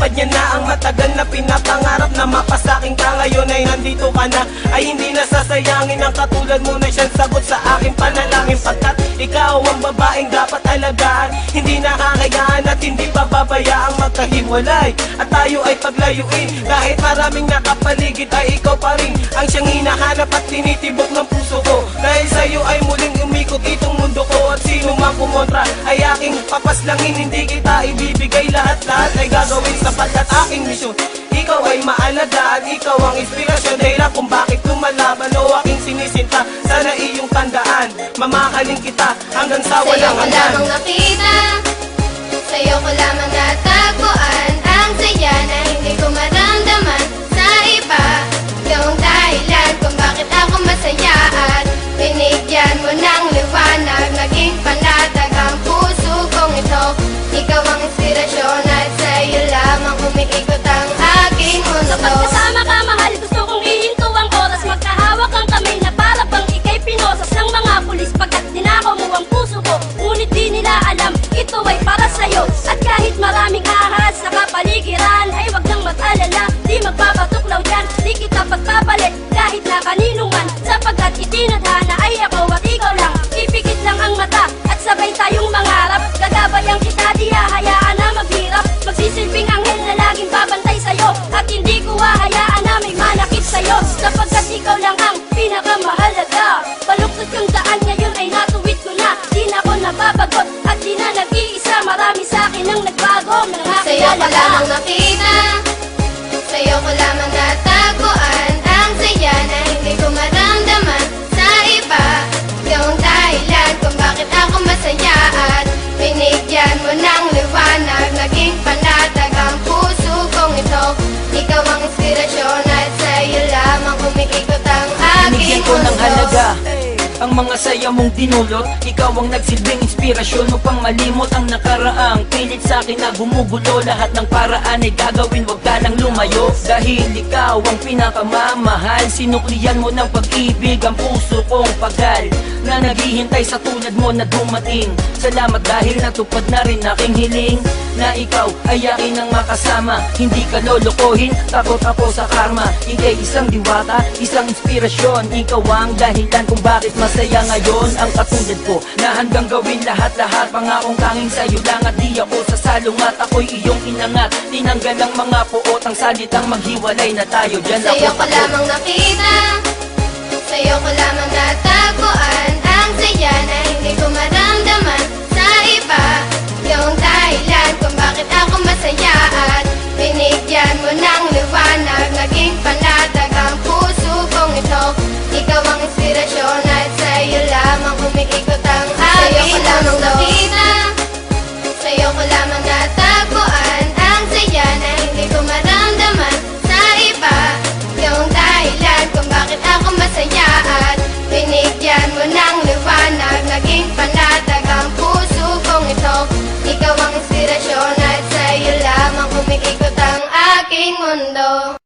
natupad niya na ang matagal na pinapangarap na mapasaking ka. Ngayon ay nandito ka na, ay hindi nasasayangin ang katulad mo na siyang sagot sa aking panalangin. Pagkat ikaw ang babaeng dapat alagaan, hindi nakakayaan at hindi pababayaang magkahiwalay at tayo ay paglayuin. Kahit maraming nakapaligid ay ikaw pa rin ang siyang hinahanap at tinitibok ng puso ko. Dahil sa'yo ay muling umikot itong mundo ko, at sino mang kumontra ay aking papaslangin. Hindi kita ibibigay lahat-lahat ay gagawin sapagkat aking misyon ikaw ay maalaga at ikaw ang inspirasyon. Dahilan kung bakit lumalaban o aking sinisinta. Sana iyong tandaan, mamahalin kita hanggang sa walang hanggan. Sa'yo ko lamang nakita, sa'yo ko lamang natagpuan ang saya na hindi ko maramdaman sa iba. Ikaw ang dahilan kung bakit ako masaya at binigyan mo ng liwanag, naging panatag ang puso kong ito. Ikaw ang inspirasyon at sa'yo lamang umiikot ang aking mundo. Kapag kasama ka, mahal, gusto kong ihinto ang oras. Magkahawak ang kamay na para bang ika'y pinosas ng mga pulis. Pagkat dinakaw mo ang puso ko, ngunit di nila alam ito ay para sa'yo. At kahit maraming ahas sa kapaligiran, ay wag nang mag-alala, di magpapatuklaw dyan. Di kita pagpapalit kahit na kanino man, sapagkat itinadhana ay ako at ikaw lang. Ipikit lang ang mata at sabay tayong mangarap. Gagabayan kita, di hahayaan na maghirap. Magsisilbing anghel na laging babantay sa'yo, at hindi ko hahayaan na may manakit sa'yo, sapagkat ikaw lang ang pinakamahalaga. Baluktot yung daan ngayon ay natuwid ko na, di na ako nababagot at di na nag-iisa. Marami sa'kin ang nagbago nang Sa'yo ko nakilala ka. lamang nakita, sa'yo ko lamang natagpuan ang saya na hindi ko maramdaman sa iba. Ikaw ang dahilan kung bakit ako masaya at binigyan mo ng liwanag, naging panatag ang puso kong ito. Ikaw ang inspirasyon at sa'yo lamang umiikot ang aking Binigyan ko ng mundo. halaga ang mga saya mong dinulot. Ikaw ang nagsilbing inspirasyon upang malimot ang nakaraang pilit sa akin na gumugulo. Lahat ng paraan ay gagawin, wag ka nang lumayo. Dahil ikaw ang pinakamamahal, sinuklian mo ng pag-ibig ang puso kong pagal na naghihintay sa tulad mo na dumating. Salamat dahil natupad na rin aking hiling na ikaw ay akin ang makasama. Hindi ka lolokohin, takot ako sa karma. Ika'y isang diwata, isang inspirasyon. Ikaw ang dahilan kung bakit masaya ngayon ang katulad ko, na hanggang gawin lahat-lahat. Pangakong tanging sa'yo lang at di ako sasalungat. Ako'y iyong inangat, tinanggal ang mga puot, ang salitang maghiwalay na tayo. Diyan Sa'yo ako ko lamang nakita, sa'yo ko lamang natagpuan ang saya na hindi ko maramdaman sa iba. Ikaw ang dahilan kung bakit ako masaya at binigyan mo ng liwanag, naging panatag ang puso kong ito. Ikaw ang inspirasyon at sa'yo lamang umiikot ang aking mundo. Sa'yo ko lamang nakita, sa'yo ko lamang natagpuan ang saya na hindi ko maramdaman sa iba. Ikaw ang dahilan kung bakit ako masaya at binigyan mo ng liwanag, naging panatag ang puso kong ito. Ikaw ang inspirasyon at sa'yo lamang umiikot ang aking mundo.